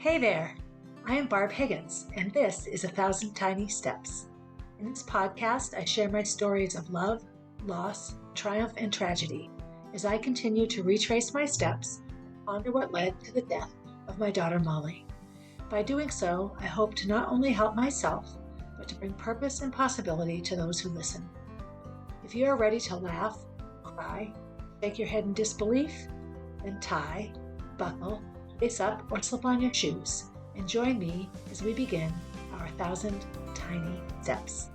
Hey there, I am Barb Higgins, and this is 1,000 Tiny Steps. In this podcast, I share my stories of love, loss, triumph, and tragedy as I continue to retrace my steps and ponder what led to the death of my daughter Molly. By doing so, I hope to not only help myself, but to bring purpose and possibility to those who listen. If you are ready to laugh, cry, shake your head in disbelief, then tie, buckle, lace up, or slip on your shoes and join me as we begin our 1,000 Tiny Steps.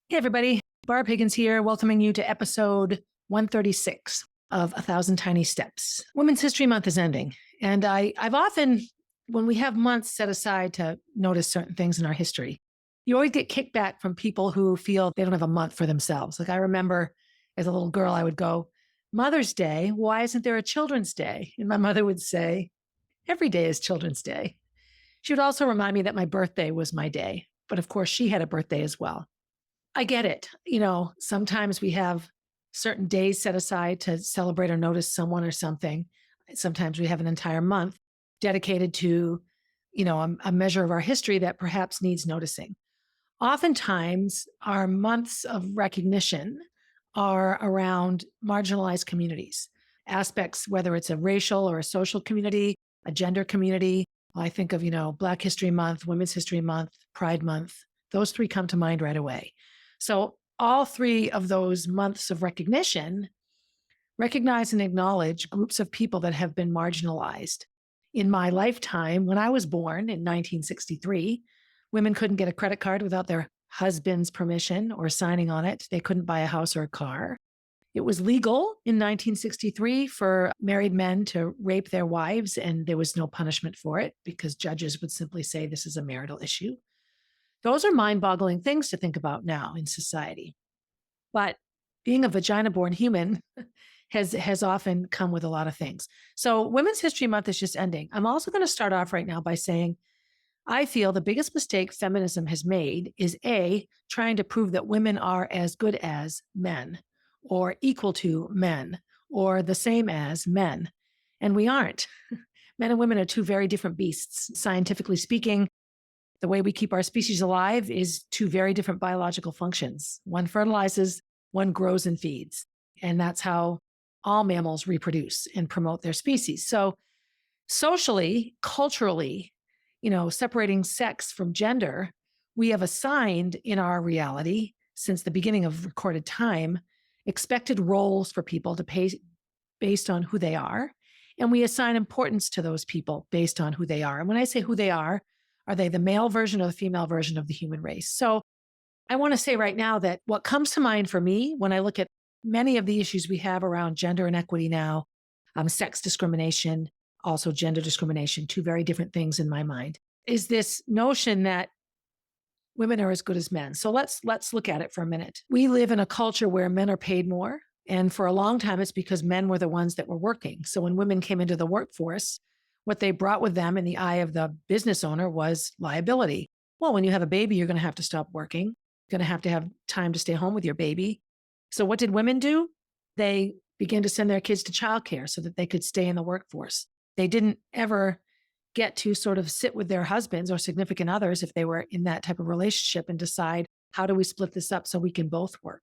Hey everybody, Barb Higgins here, welcoming you to episode 136 of 1,000 Tiny Steps. Women's History Month is ending, and I've often, when we have months set aside to notice certain things in our history, you always get kickback from people who feel they don't have a month for themselves. Like I remember as a little girl, I would go, Mother's Day, why isn't there a Children's Day? And my mother would say, every day is Children's Day. She would also remind me that my birthday was my day. But of course, she had a birthday as well. I get it. You know, sometimes we have certain days set aside to celebrate or notice someone or something. Sometimes we have an entire month dedicated to, a measure of our history that perhaps needs noticing. Oftentimes, our months of recognition are around marginalized communities, aspects, whether it's a racial or a social community, a gender community. I think of, Black History Month, Women's History Month, Pride Month. Those three come to mind right away. So all three of those months of recognition recognize and acknowledge groups of people that have been marginalized. In my lifetime, when I was born in 1963, women couldn't get a credit card without their husband's permission or signing on it. They couldn't buy a house or a car. It was legal in 1963 for married men to rape their wives, and there was no punishment for it because judges would simply say this is a marital issue. Those are mind-boggling things to think about now in society. But being a vagina-born human has often come with a lot of things. So Women's History Month is just ending. I'm also going to start off right now by saying I feel the biggest mistake feminism has made is A, trying to prove that women are as good as men or equal to men or the same as men. And we aren't. Men and women are two very different beasts. Scientifically speaking, the way we keep our species alive is two very different biological functions. One fertilizes, one grows and feeds. And that's how all mammals reproduce and promote their species. So socially, culturally, separating sex from gender, we have assigned in our reality, since the beginning of recorded time, expected roles for people to pay based on who they are. And we assign importance to those people based on who they are. And when I say who they are they the male version or the female version of the human race? So I want to say right now that what comes to mind for me when I look at many of the issues we have around gender inequity now, sex discrimination, also gender discrimination, two very different things in my mind, is this notion that women are as good as men. So let's look at it for a minute. We live in a culture where men are paid more. And for a long time, it's because men were the ones that were working. So when women came into the workforce, what they brought with them in the eye of the business owner was liability. Well, when you have a baby, you're going to have to stop working. You're going to have time to stay home with your baby. So what did women do? They began to send their kids to childcare so that they could stay in the workforce. They didn't ever get to sort of sit with their husbands or significant others if they were in that type of relationship and decide, how do we split this up so we can both work?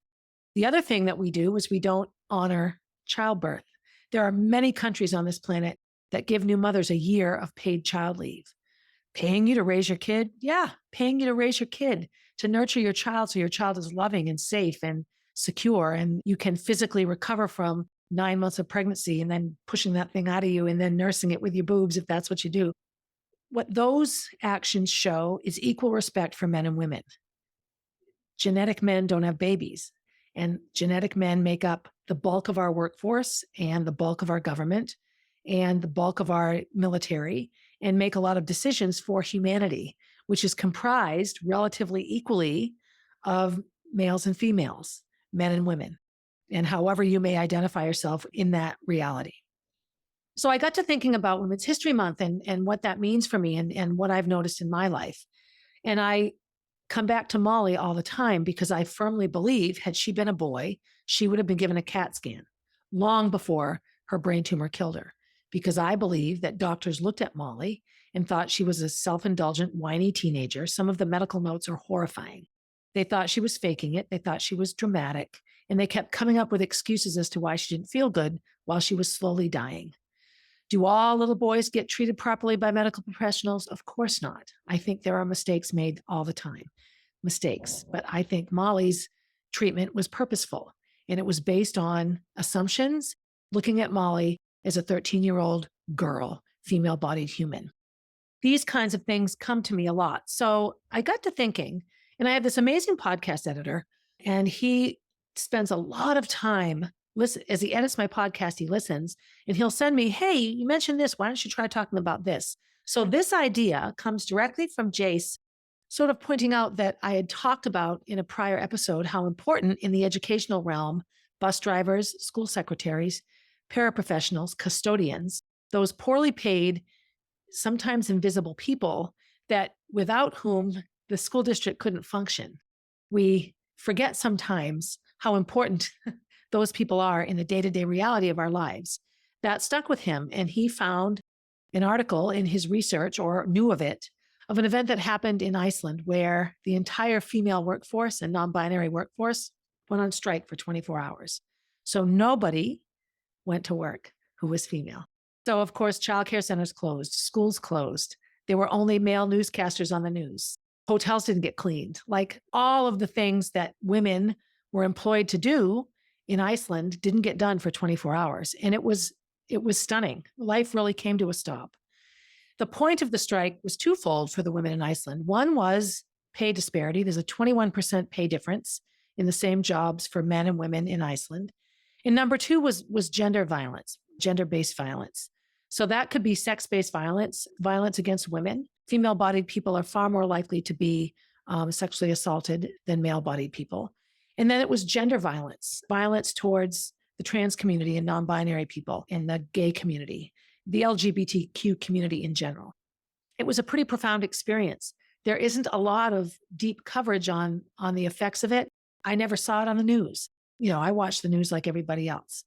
The other thing that we do is we don't honor childbirth. There are many countries on this planet that give new mothers a year of paid child leave. Paying you to raise your kid? Yeah, paying you to raise your kid, to nurture your child so your child is loving and safe and secure, and you can physically recover from 9 months of pregnancy and then pushing that thing out of you and then nursing it with your boobs if that's what you do. What those actions show is equal respect for men and women. Genetic men don't have babies, and genetic men make up the bulk of our workforce and the bulk of our government and the bulk of our military and make a lot of decisions for humanity, which is comprised relatively equally of males and females, men and women, and however you may identify yourself in that reality. So I got to thinking about Women's History Month and what that means for me and what I've noticed in my life. And I come back to Molly all the time because I firmly believe had she been a boy, she would have been given a CAT scan long before her brain tumor killed her, because I believe that doctors looked at Molly and thought she was a self-indulgent, whiny teenager. Some of the medical notes are horrifying. They thought she was faking it. They thought she was dramatic. And they kept coming up with excuses as to why she didn't feel good while she was slowly dying. Do all little boys get treated properly by medical professionals? Of course not. I think there are mistakes made all the time. Mistakes. But I think Molly's treatment was purposeful, and it was based on assumptions, looking at Molly as a 13-year-old girl, female-bodied human. These kinds of things come to me a lot. So I got to thinking, and I have this amazing podcast editor, and he spends a lot of time as he edits my podcast, he listens, and he'll send me, hey, you mentioned this. Why don't you try talking about this? So this idea comes directly from Jace, sort of pointing out that I had talked about in a prior episode how important in the educational realm, bus drivers, school secretaries, paraprofessionals, custodians, those poorly paid, sometimes invisible people that without whom the school district couldn't function. We forget sometimes how important those people are in the day-to-day reality of our lives. That stuck with him, and he found an article in his research, or knew of it, of an event that happened in Iceland where the entire female workforce and non-binary workforce went on strike for 24 hours. So nobody went to work who was female. So of course, childcare centers closed, schools closed. There were only male newscasters on the news. Hotels didn't get cleaned. Like all of the things that women were employed to do in Iceland didn't get done for 24 hours. And it was stunning. Life really came to a stop. The point of the strike was twofold for the women in Iceland. One was pay disparity. There's a 21% pay difference in the same jobs for men and women in Iceland. And number two was gender violence, gender-based violence. So that could be sex-based violence, violence against women. Female-bodied people are far more likely to be sexually assaulted than male-bodied people. And then it was gender violence, violence towards the trans community and non-binary people and the gay community, the LGBTQ community in general. It was a pretty profound experience. There isn't a lot of deep coverage on the effects of it. I never saw it on the news. I watched the news like everybody else.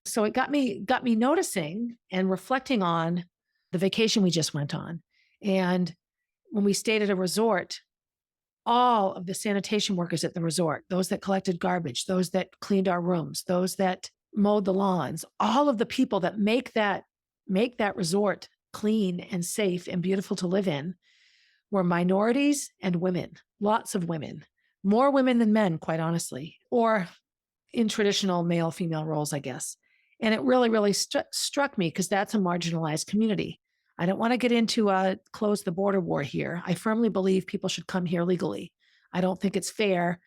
So it got me noticing and reflecting on the vacation we just went on. And when we stayed at a resort, all of the sanitation workers at the resort, those that collected garbage, those that cleaned our rooms, those that mowed the lawns, all of the people that make that resort clean and safe and beautiful to live in were minorities and women, lots of women, more women than men, quite honestly, or in traditional male-female roles, I guess. And it really, really struck me because that's a marginalized community. I don't want to get into a close the border war here. I firmly believe people should come here legally. I don't think it's fair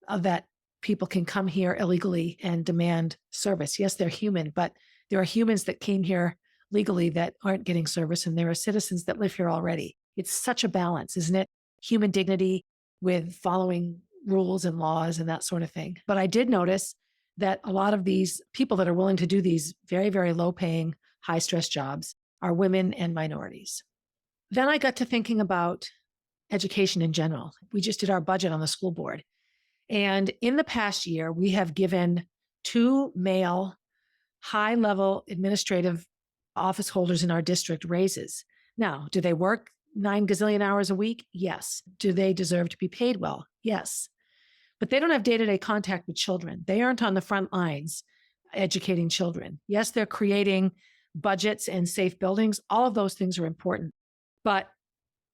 that people can come here illegally and demand service. Yes, they're human, but there are humans that came here legally that aren't getting service, and there are citizens that live here already. It's such a balance, isn't it? Human dignity with following rules and laws and that sort of thing. But I did notice that a lot of these people that are willing to do these very, very low-paying, high-stress jobs are women and minorities. Then I got to thinking about education in general. We just did our budget on the school board. And in the past year, we have given 2 male high-level administrative office holders in our district raises. Now, do they work 9 gazillion hours a week? Yes. Do they deserve to be paid well? Yes. But they don't have day-to-day contact with children. They aren't on the front lines educating children. Yes, they're creating budgets and safe buildings. All of those things are important. But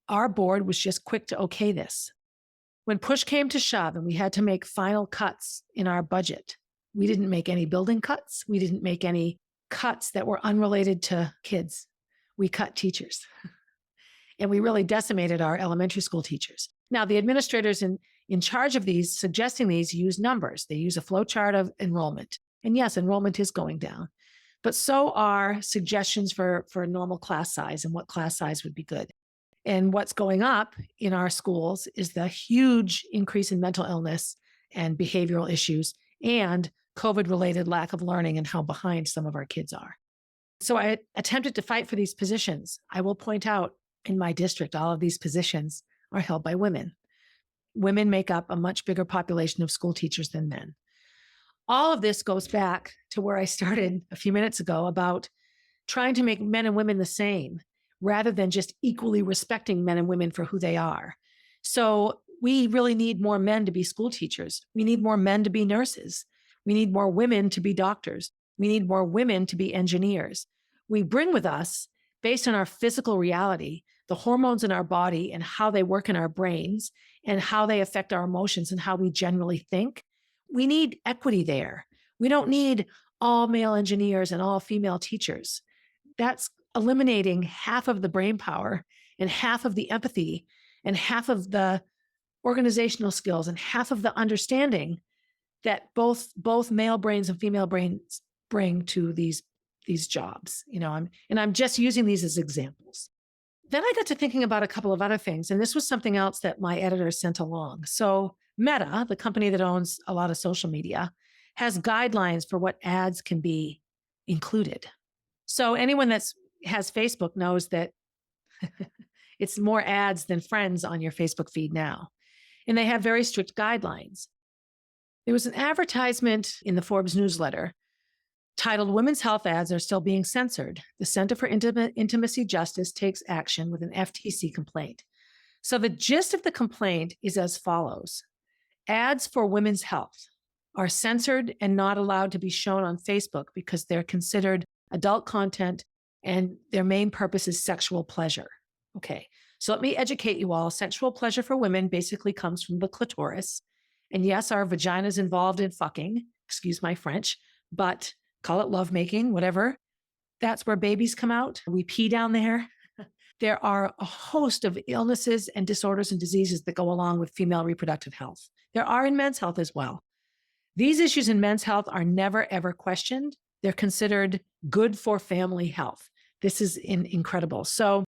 our board was just quick to okay this. When push came to shove and we had to make final cuts in our budget, we didn't make any building cuts. We didn't make any cuts that were unrelated to kids. We cut teachers. And we really decimated our elementary school teachers. Now, the administrators in charge of these, suggesting these, use numbers. They use a flow chart of enrollment. And yes, enrollment is going down. But so are suggestions for normal class size and what class size would be good. And what's going up in our schools is the huge increase in mental illness and behavioral issues and COVID-related lack of learning and how behind some of our kids are. So I attempted to fight for these positions. I will point out in my district, all of these positions are held by women. Women make up a much bigger population of school teachers than men. All of this goes back to where I started a few minutes ago about trying to make men and women the same rather than just equally respecting men and women for who they are. So we really need more men to be school teachers. We need more men to be nurses. We need more women to be doctors. We need more women to be engineers. We bring with us, based on our physical reality, the hormones in our body and how they work in our brains and how they affect our emotions and how we generally think. We need equity there. We don't need all male engineers and all female teachers. That's eliminating half of the brain power and half of the empathy and half of the organizational skills and half of the understanding that both male brains and female brains bring to these jobs. I'm just using these as examples. Then I got to thinking about a couple of other things, and this was something else that my editor sent along. So Meta, the company that owns a lot of social media, has guidelines for what ads can be included. So anyone that has Facebook knows that it's more ads than friends on your Facebook feed now. And they have very strict guidelines. There was an advertisement in the Forbes newsletter titled "Women's Health Ads Are Still Being Censored. The Center for Intimacy Justice Takes Action with an FTC Complaint." So the gist of the complaint is as follows. Ads for women's health are censored and not allowed to be shown on Facebook because they're considered adult content and their main purpose is sexual pleasure. Okay, so let me educate you all. Sexual pleasure for women basically comes from the clitoris. And yes, our vagina is involved in fucking, excuse my French, but call it lovemaking, whatever. That's where babies come out. We pee down there. There are a host of illnesses and disorders and diseases that go along with female reproductive health. There are in men's health as well. These issues in men's health are never, ever questioned. They're considered good for family health. This is incredible. So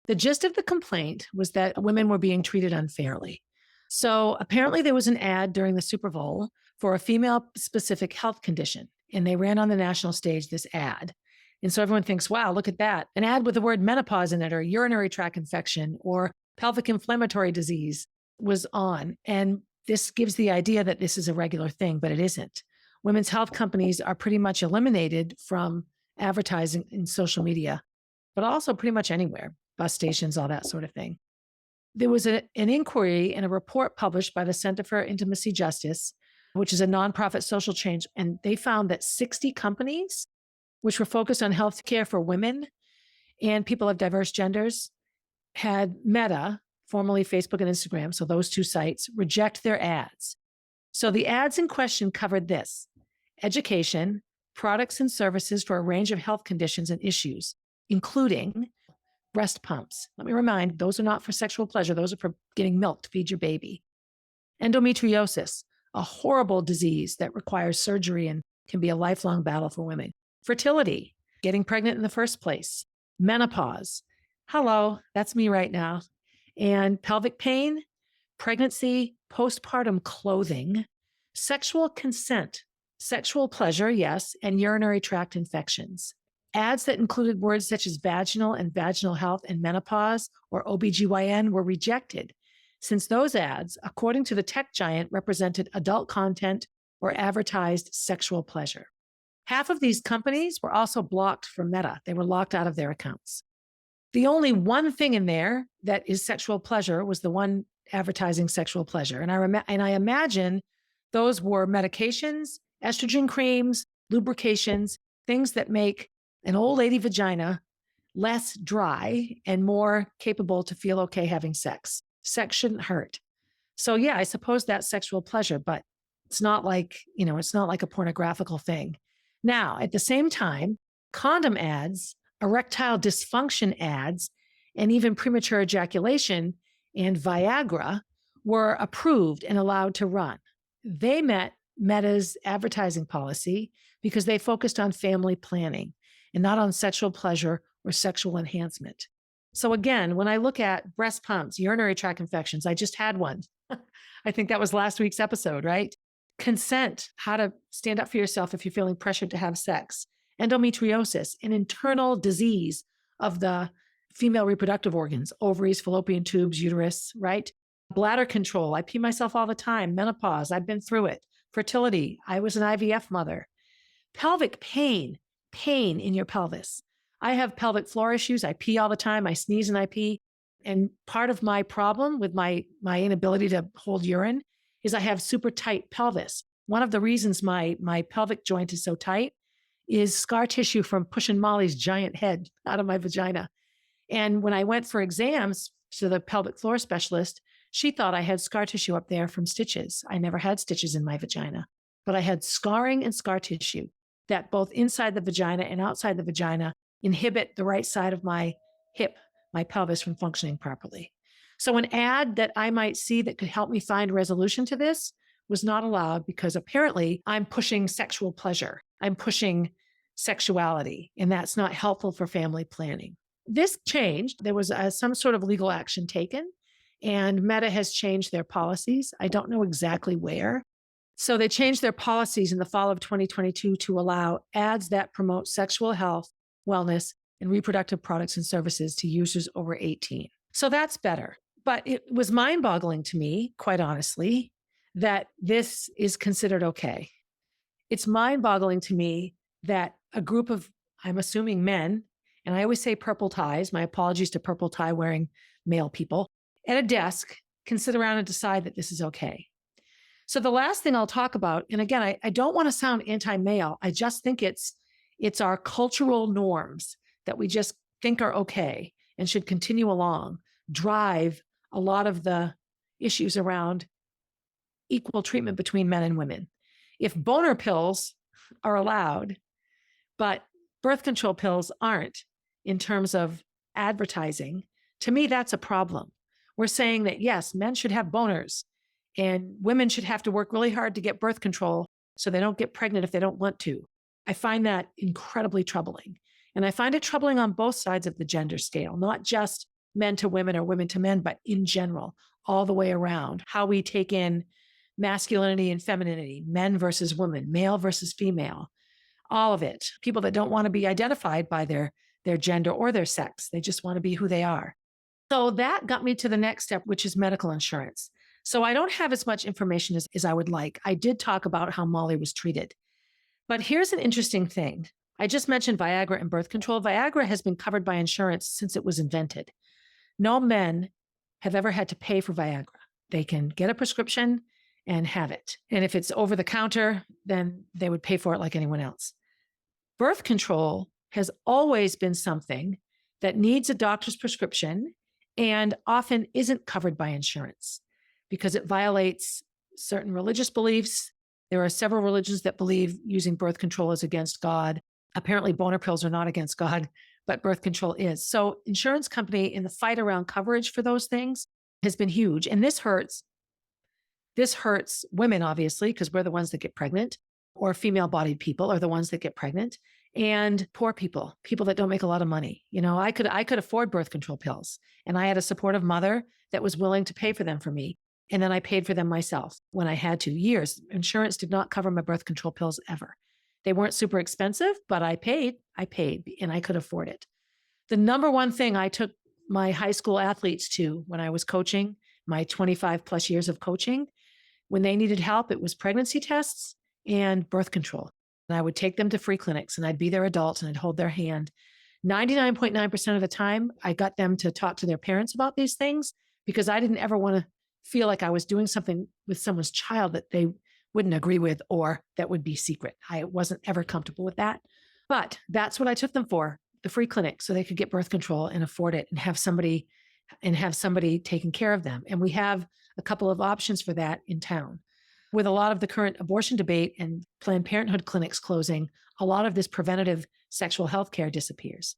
the gist of the complaint was that women were being treated unfairly. So apparently there was an ad during the Super Bowl for a female-specific health condition, and they ran on the national stage this ad. And so everyone thinks, wow, look at that. An ad with the word menopause in it or urinary tract infection or pelvic inflammatory disease was on. And this gives the idea that this is a regular thing, but it isn't. Women's health companies are pretty much eliminated from advertising in social media, but also pretty much anywhere, bus stations, all that sort of thing. There was an inquiry and a report published by the Center for Intimacy Justice, which is a nonprofit social change, and they found that 60 companies, which were focused on healthcare for women and people of diverse genders, had Meta, formerly Facebook and Instagram, so those two sites, reject their ads. So the ads in question covered this: education, products and services for a range of health conditions and issues, including breast pumps. Let me remind, those are not for sexual pleasure. Those are for getting milk to feed your baby. Endometriosis, a horrible disease that requires surgery and can be a lifelong battle for women. Fertility, getting pregnant in the first place. Menopause. Hello, that's me right now. And pelvic pain, pregnancy, postpartum clothing, sexual consent, sexual pleasure, yes, and urinary tract infections. Ads that included words such as vaginal and vaginal health and menopause or OBGYN were rejected, since those ads, according to the tech giant, represented adult content or advertised sexual pleasure. Half of these companies were also blocked from Meta. They were locked out of their accounts. The only one thing in there that is sexual pleasure was the one advertising sexual pleasure. And I imagine those were medications, estrogen creams, lubrications, things that make an old lady vagina less dry and more capable to feel okay having sex. Sex shouldn't hurt. So yeah, I suppose that's sexual pleasure, but it's not like, it's not like a pornographical thing. Now, at the same time, condom ads, erectile dysfunction ads, and even premature ejaculation and Viagra were approved and allowed to run. They met Meta's advertising policy because they focused on family planning and not on sexual pleasure or sexual enhancement. So again, when I look at breast pumps, urinary tract infections, I just had one. I think that was last week's episode, right? Consent, how to stand up for yourself if you're feeling pressured to have sex. Endometriosis, an internal disease of the female reproductive organs, ovaries, fallopian tubes, uterus, right? Bladder control, I pee myself all the time. Menopause, I've been through it. Fertility, I was an IVF mother. Pelvic pain in your pelvis. I have pelvic floor issues. I pee all the time. I sneeze and I pee. And part of my problem with my inability to hold urine is I have super tight pelvis. One of the reasons my pelvic joint is so tight is scar tissue from pushing Molly's giant head out of my vagina. And when I went for exams to the pelvic floor specialist, she thought I had scar tissue up there from stitches. I never had stitches in my vagina, but I had scarring and scar tissue that both inside the vagina and outside the vagina inhibit the right side of my hip, my pelvis from functioning properly. So an ad that I might see that could help me find resolution to this was not allowed because apparently I'm pushing sexual pleasure. I'm pushing sexuality, and that's not helpful for family planning. This changed. There was some sort of legal action taken, and Meta has changed their policies. I don't know exactly where. So they changed their policies in the fall of 2022 to allow ads that promote sexual health, wellness, and reproductive products and services to users over 18. So that's better. But it was mind-boggling to me, quite honestly, that this is considered okay. It's mind-boggling to me that a group of, I'm assuming men, and I always say purple ties, my apologies to purple tie wearing male people, at a desk can sit around and decide that this is okay. So the last thing I'll talk about, and again, I don't want to sound anti-male. I just think it's our cultural norms that we just think are okay and should continue along, drive a lot of the issues around equal treatment between men and women. If boner pills are allowed, but birth control pills aren't in terms of advertising, to me, that's a problem. We're saying that, yes, men should have boners and women should have to work really hard to get birth control so they don't get pregnant if they don't want to. I find that incredibly troubling. And I find it troubling on both sides of the gender scale, not just men to women or women to men, but in general, all the way around, how we take in masculinity and femininity, men versus women, male versus female, all of it. People that don't want to be identified by their gender or their sex. They just want to be who they are. So that got me to the next step, which is medical insurance. So I don't have as much information as I would like. I did talk about how Molly was treated. But here's an interesting thing. I just mentioned Viagra and birth control. Viagra has been covered by insurance since it was invented. No men have ever had to pay for Viagra. They can get a prescription and have it. And if it's over the counter, then they would pay for it like anyone else. Birth control has always been something that needs a doctor's prescription and often isn't covered by insurance because it violates certain religious beliefs. There are several religions that believe using birth control is against God. Apparently, boner pills are not against God, but birth control is. So insurance company in the fight around coverage for those things has been huge. And this hurts. This hurts women, obviously, because we're the ones that get pregnant, or female-bodied people are the ones that get pregnant, and poor people, people that don't make a lot of money. You know, I could afford birth control pills, and I had a supportive mother that was willing to pay for them for me. And then I paid for them myself when I had to. Years. Insurance did not cover my birth control pills ever. They weren't super expensive, but I paid, and I could afford it. The number one thing I took my high school athletes to when I was coaching, my 25 plus years of coaching, when they needed help, it was pregnancy tests and birth control. And I would take them to free clinics and I'd be their adult and I'd hold their hand. 99.9% of the time, I got them to talk to their parents about these things because I didn't ever want to feel like I was doing something with someone's child that they wouldn't agree with or that would be secret. I wasn't ever comfortable with that. But that's what I took them for, the free clinic, so they could get birth control and afford it and have somebody taking care of them. And we have a couple of options for that in town. With a lot of the current abortion debate and Planned Parenthood clinics closing, a lot of this preventative sexual health care disappears.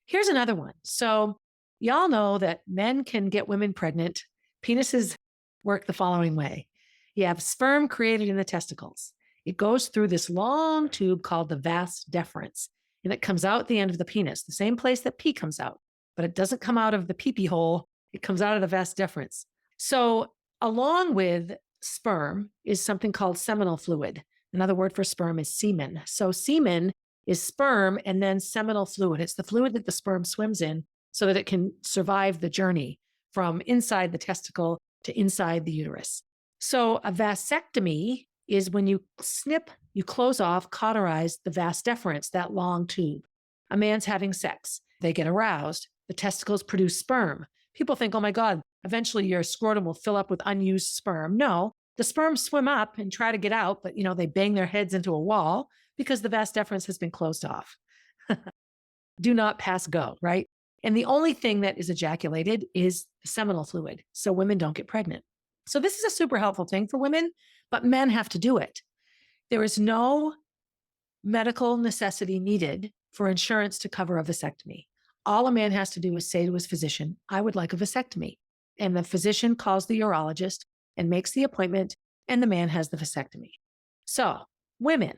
Here's another one. So y'all know that men can get women pregnant. Penises work the following way. You have sperm created in the testicles. It goes through this long tube called the vas deferens, and it comes out at the end of the penis, the same place that pee comes out, but it doesn't come out of the pee-pee hole. It comes out of the vas deferens. So along with sperm is something called seminal fluid. Another word for sperm is semen. So semen is sperm and then seminal fluid. It's the fluid that the sperm swims in so that it can survive the journey from inside the testicle to inside the uterus. So a vasectomy is when you close off, cauterize the vas deferens, that long tube. A man's having sex. They get aroused. The testicles produce sperm. People think, oh my God, eventually your scrotum will fill up with unused sperm. No, the sperm swim up and try to get out, but they bang their heads into a wall because the vas deferens has been closed off. Do not pass go, right? And the only thing that is ejaculated is seminal fluid. So women don't get pregnant. So this is a super helpful thing for women, but men have to do it. There is no medical necessity needed for insurance to cover a vasectomy. All a man has to do is say to his physician, I would like a vasectomy. And the physician calls the urologist and makes the appointment, and the man has the vasectomy. So women,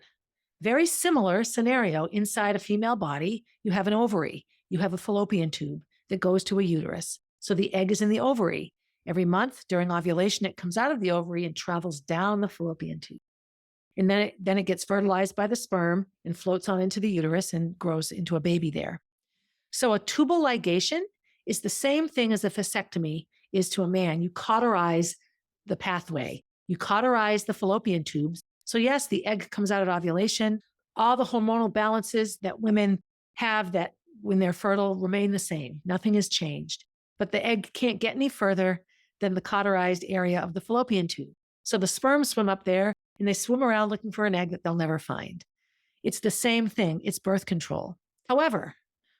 very similar scenario inside a female body. You have an ovary, you have a fallopian tube that goes to a uterus. So the egg is in the ovary. Every month during ovulation, it comes out of the ovary and travels down the fallopian tube. And then it gets fertilized by the sperm and floats on into the uterus and grows into a baby there. So a tubal ligation is the same thing as a vasectomy is to a man. You cauterize the pathway. You cauterize the fallopian tubes. So yes, the egg comes out at ovulation. All the hormonal balances that women have that when they're fertile remain the same. Nothing has changed. But the egg can't get any further than the cauterized area of the fallopian tube. So the sperm swim up there and they swim around looking for an egg that they'll never find. It's the same thing. It's birth control. However,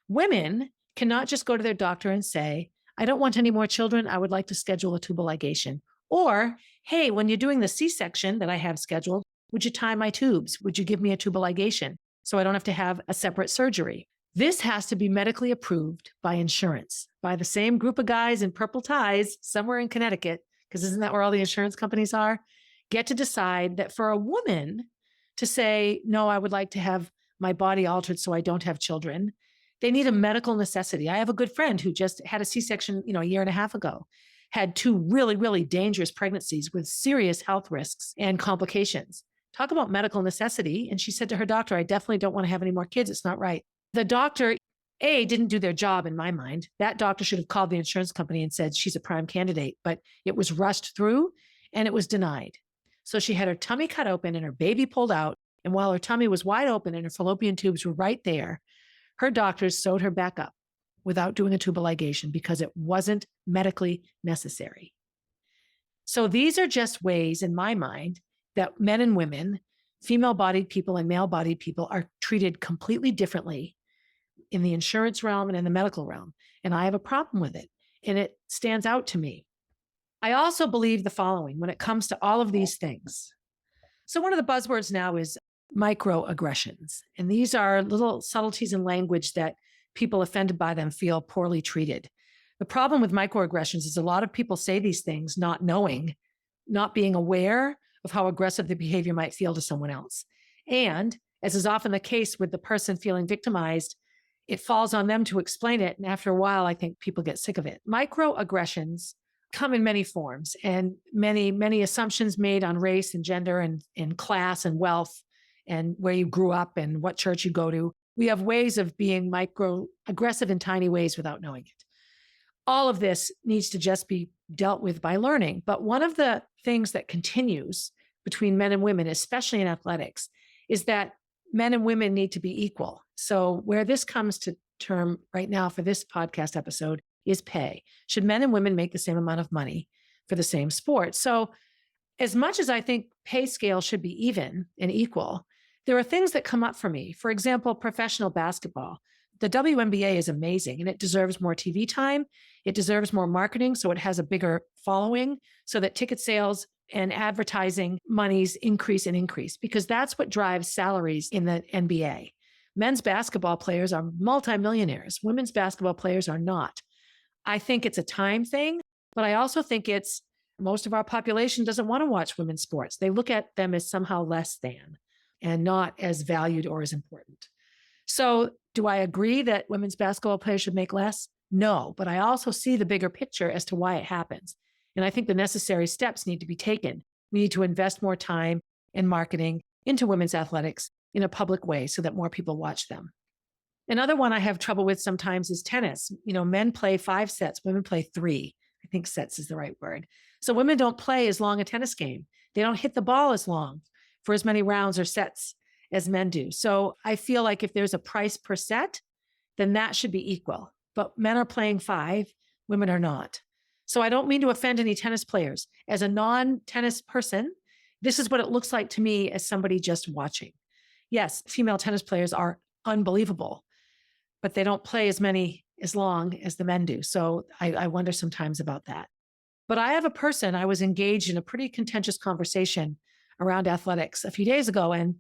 women cannot just go to their doctor and say, I don't want any more children. I would like to schedule a tubal ligation. Or, hey, when you're doing the C-section that I have scheduled, would you tie my tubes? Would you give me a tubal ligation so I don't have to have a separate surgery? This has to be medically approved by insurance, by the same group of guys in purple ties somewhere in Connecticut, because isn't that where all the insurance companies are? Get to decide that for a woman to say, no, I would like to have my body altered so I don't have children, they need a medical necessity. I have a good friend who just had a C-section, a year and a half ago, had 2 really, really dangerous pregnancies with serious health risks and complications. Talk about medical necessity. And she said to her doctor, I definitely don't want to have any more kids. It's not right. The doctor, didn't do their job in my mind. That doctor should have called the insurance company and said she's a prime candidate, but it was rushed through and it was denied. So she had her tummy cut open and her baby pulled out. And while her tummy was wide open and her fallopian tubes were right there, her doctors sewed her back up without doing a tubal ligation because it wasn't medically necessary. So these are just ways in my mind that men and women, female-bodied people and male-bodied people are treated completely differently in the insurance realm and in the medical realm. And I have a problem with it. And it stands out to me. I also believe the following when it comes to all of these things. So one of the buzzwords now is microaggressions. And these are little subtleties in language that people offended by them feel poorly treated. The problem with microaggressions is a lot of people say these things not knowing, not being aware of how aggressive the behavior might feel to someone else. And as is often the case with the person feeling victimized, it falls on them to explain it. And after a while, I think people get sick of it. Microaggressions come in many forms and many assumptions made on race and gender and class and wealth and where you grew up and what church you go to. We have ways of being microaggressive in tiny ways without knowing it. All of this needs to just be dealt with by learning. But one of the things that continues between men and women, especially in athletics, is that men and women need to be equal. So where this comes to term right now for this podcast episode is pay. Should men and women make the same amount of money for the same sport? So as much as I think pay scale should be even and equal, there are things that come up for me. For example, professional basketball. The WNBA is amazing and it deserves more TV time. It deserves more marketing so it has a bigger following so that ticket sales and advertising monies increase because that's what drives salaries in the NBA. Men's basketball players are multimillionaires. Women's basketball players are not. I think it's a time thing, but I also think it's most of our population doesn't want to watch women's sports. They look at them as somehow less than and not as valued or as important. So do I agree that women's basketball players should make less? No, but I also see the bigger picture as to why it happens. And I think the necessary steps need to be taken. We need to invest more time and marketing into women's athletics in a public way so that more people watch them. Another one I have trouble with sometimes is tennis. Men play 5 sets, women play 3. I think sets is the right word. So women don't play as long a tennis game. They don't hit the ball as long for as many rounds or sets as men do. So I feel like if there's a price per set, then that should be equal. But men are playing 5, women are not. So I don't mean to offend any tennis players. As a non-tennis person, this is what it looks like to me as somebody just watching. Yes, female tennis players are unbelievable, but they don't play as long as the men do. So I wonder sometimes about that. But I have a person, I was engaged in a pretty contentious conversation around athletics a few days ago, and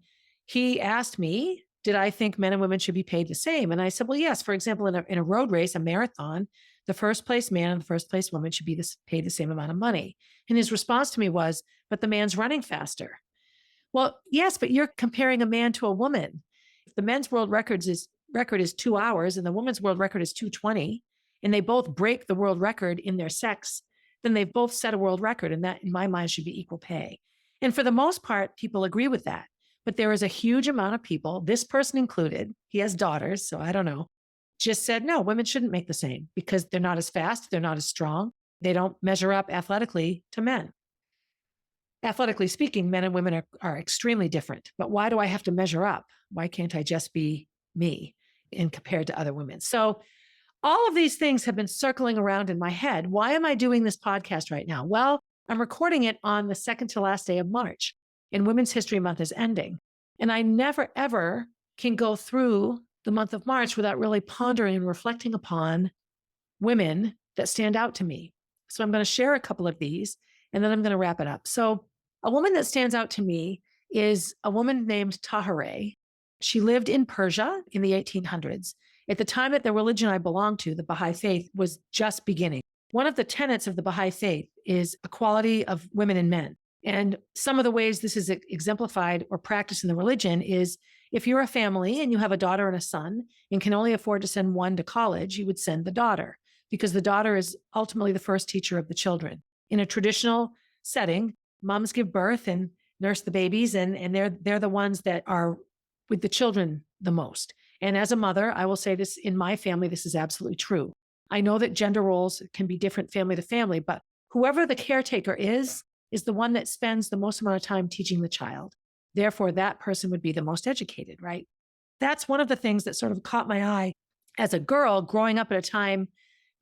he asked me, did I think men and women should be paid the same? And I said, well, yes. For example, in a road race, a marathon, the first place man and the first place woman should be paid the same amount of money. And his response to me was, but the man's running faster. Well, yes, but you're comparing a man to a woman. If the men's world record is 2 hours and the women's world record is 2:20, and they both break the world record in their sex, then they've both set a world record. And that, in my mind, should be equal pay. And for the most part, people agree with that. But there is a huge amount of people, this person included, he has daughters, so I don't know, just said, no, women shouldn't make the same because they're not as fast, they're not as strong, they don't measure up athletically to men. Athletically speaking, men and women are extremely different. But why do I have to measure up? Why can't I just be me and compared to other women? So all of these things have been circling around in my head. Why am I doing this podcast right now? Well, I'm recording it on the second to last day of March, and Women's History Month is ending. And I never, ever can go through the month of March without really pondering and reflecting upon women that stand out to me. So I'm going to share a couple of these, and then I'm going to wrap it up. So a woman that stands out to me is a woman named Tahereh. She lived in Persia in the 1800s. At the time that the religion I belonged to, the Baha'i faith, was just beginning. One of the tenets of the Baha'i faith is equality of women and men. And some of the ways this is exemplified or practiced in the religion is if you're a family and you have a daughter and a son and can only afford to send one to college, you would send the daughter because the daughter is ultimately the first teacher of the children. In a traditional setting, moms give birth and nurse the babies, and they're the ones that are with the children the most. And as a mother, I will say this, in my family, this is absolutely true. I know that gender roles can be different family to family, but whoever the caretaker is the one that spends the most amount of time teaching the child. Therefore, that person would be the most educated, right? That's one of the things that sort of caught my eye as a girl growing up at a time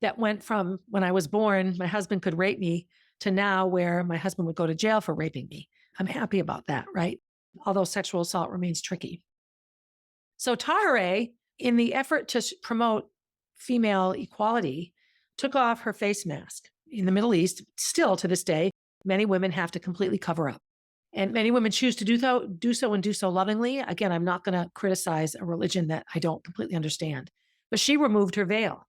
that went from when I was born, my husband could rape me, to now where my husband would go to jail for raping me. I'm happy about that, right? Although sexual assault remains tricky. So Tahereh, in the effort to promote female equality, took off her face mask. In the Middle East, still to this day, many women have to completely cover up. And many women choose to do so and do so lovingly. Again, I'm not going to criticize a religion that I don't completely understand. But she removed her veil.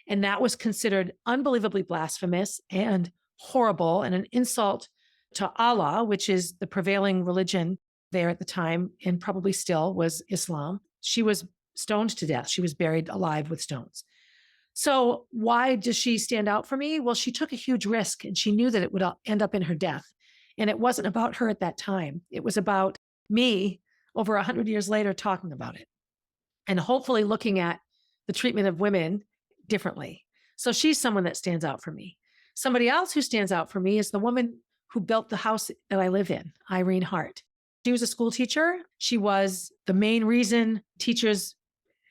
And that was considered unbelievably blasphemous and horrible and an insult to Allah, which is the prevailing religion there at the time and probably still was Islam. She was stoned to death. She was buried alive with stones. So why does she stand out for me? Well, she took a huge risk and she knew that it would end up in her death. And it wasn't about her at that time. It was about me over 100 years later talking about it and hopefully looking at the treatment of women differently. So she's someone that stands out for me. Somebody else who stands out for me is the woman who built the house that I live in, Irene Hart. She was a school teacher. She was the main reason teachers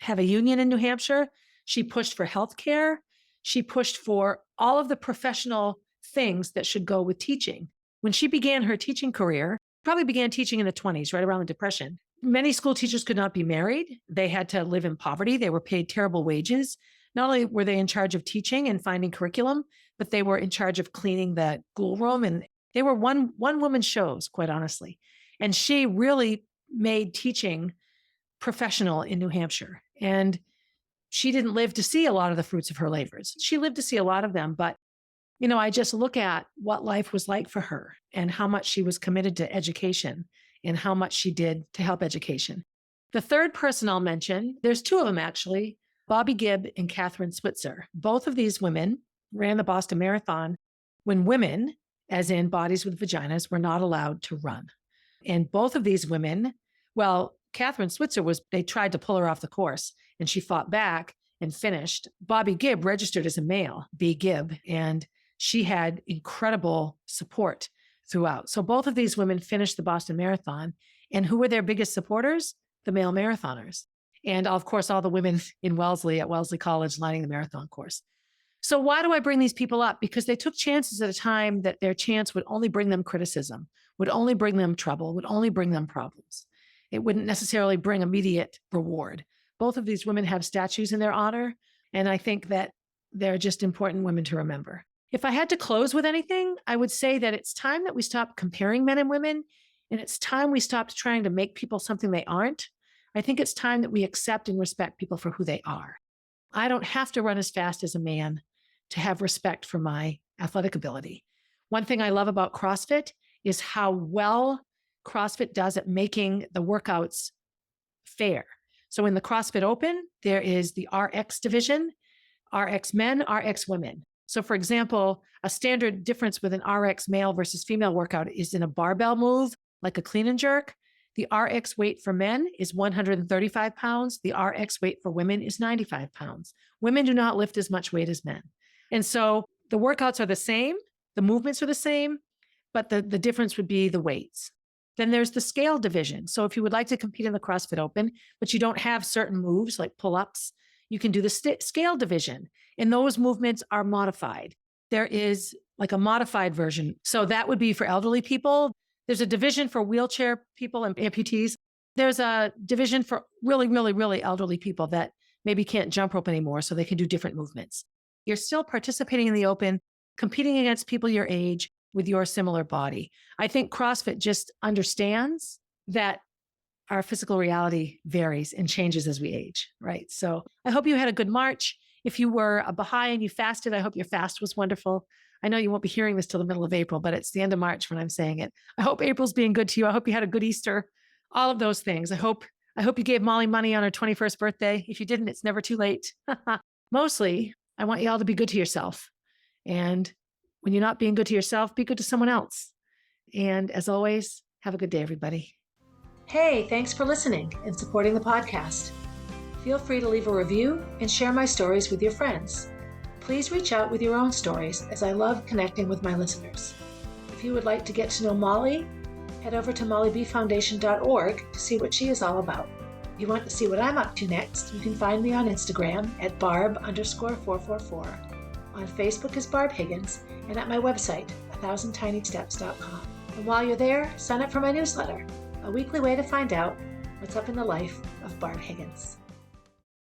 have a union in New Hampshire. She pushed for healthcare. She pushed for all of the professional things that should go with teaching. When she began her teaching career, probably began teaching in the 20s, right around the Depression. Many school teachers could not be married. They had to live in poverty. They were paid terrible wages. Not only were they in charge of teaching and finding curriculum, but they were in charge of cleaning the schoolroom. And they were one-woman shows, quite honestly. And she really made teaching professional in New Hampshire. And she didn't live to see a lot of the fruits of her labors. She lived to see a lot of them. But, I just look at what life was like for her and how much she was committed to education and how much she did to help education. The third person I'll mention, there's two of them actually, Bobby Gibb and Catherine Switzer. Both of these women ran the Boston Marathon when women, as in bodies with vaginas, were not allowed to run. And both of these women, well, Catherine Switzer they tried to pull her off the course and she fought back and finished. Bobby Gibb registered as a male, B. Gibb, and she had incredible support throughout. So both of these women finished the Boston Marathon. And who were their biggest supporters? The male marathoners. And of course, all the women in Wellesley at Wellesley College lining the marathon course. So why do I bring these people up? Because they took chances at a time that their chance would only bring them criticism, would only bring them trouble, would only bring them problems. It wouldn't necessarily bring immediate reward. Both of these women have statues in their honor, and I think that they're just important women to remember. If I had to close with anything, I would say that it's time that we stop comparing men and women, and it's time we stopped trying to make people something they aren't. I think it's time that we accept and respect people for who they are. I don't have to run as fast as a man to have respect for my athletic ability. One thing I love about CrossFit is how well CrossFit does at making the workouts fair. So in the CrossFit Open, there is the RX division, RX men, RX women. So for example, a standard difference with an RX male versus female workout is in a barbell move, like a clean and jerk. The RX weight for men is 135 pounds. The RX weight for women is 95 pounds. Women do not lift as much weight as men. And so the workouts are the same, the movements are the same, but the difference would be the weights. Then there's the scale division. So if you would like to compete in the CrossFit Open, but you don't have certain moves like pull-ups, you can do the scale division. And those movements are modified. There is like a modified version. So that would be for elderly people. There's a division for wheelchair people and amputees. There's a division for really, really, really elderly people that maybe can't jump rope anymore, so they can do different movements. You're still participating in the Open, competing against people your age with your similar body. I think CrossFit just understands that our physical reality varies and changes as we age, right? So I hope you had a good March. If you were a Baha'i and you fasted, I hope your fast was wonderful. I know you won't be hearing this till the middle of April, but it's the end of March when I'm saying it. I hope April's being good to you. I hope you had a good Easter, all of those things. I hope you gave Molly money on her 21st birthday. If you didn't, it's never too late. Mostly, I want you all to be good to yourself. And when you're not being good to yourself, be good to someone else. And as always, have a good day, everybody. Hey, thanks for listening and supporting the podcast. Feel free to leave a review and share my stories with your friends. Please reach out with your own stories, as I love connecting with my listeners. If you would like to get to know Molly, head over to mollybfoundation.org to see what she is all about. If you want to see what I'm up to next, you can find me on Instagram at Barb_444, on Facebook as Barb Higgins, and at my website, 1000tinysteps.com. And while you're there, sign up for my newsletter, a weekly way to find out what's up in the life of Barb Higgins.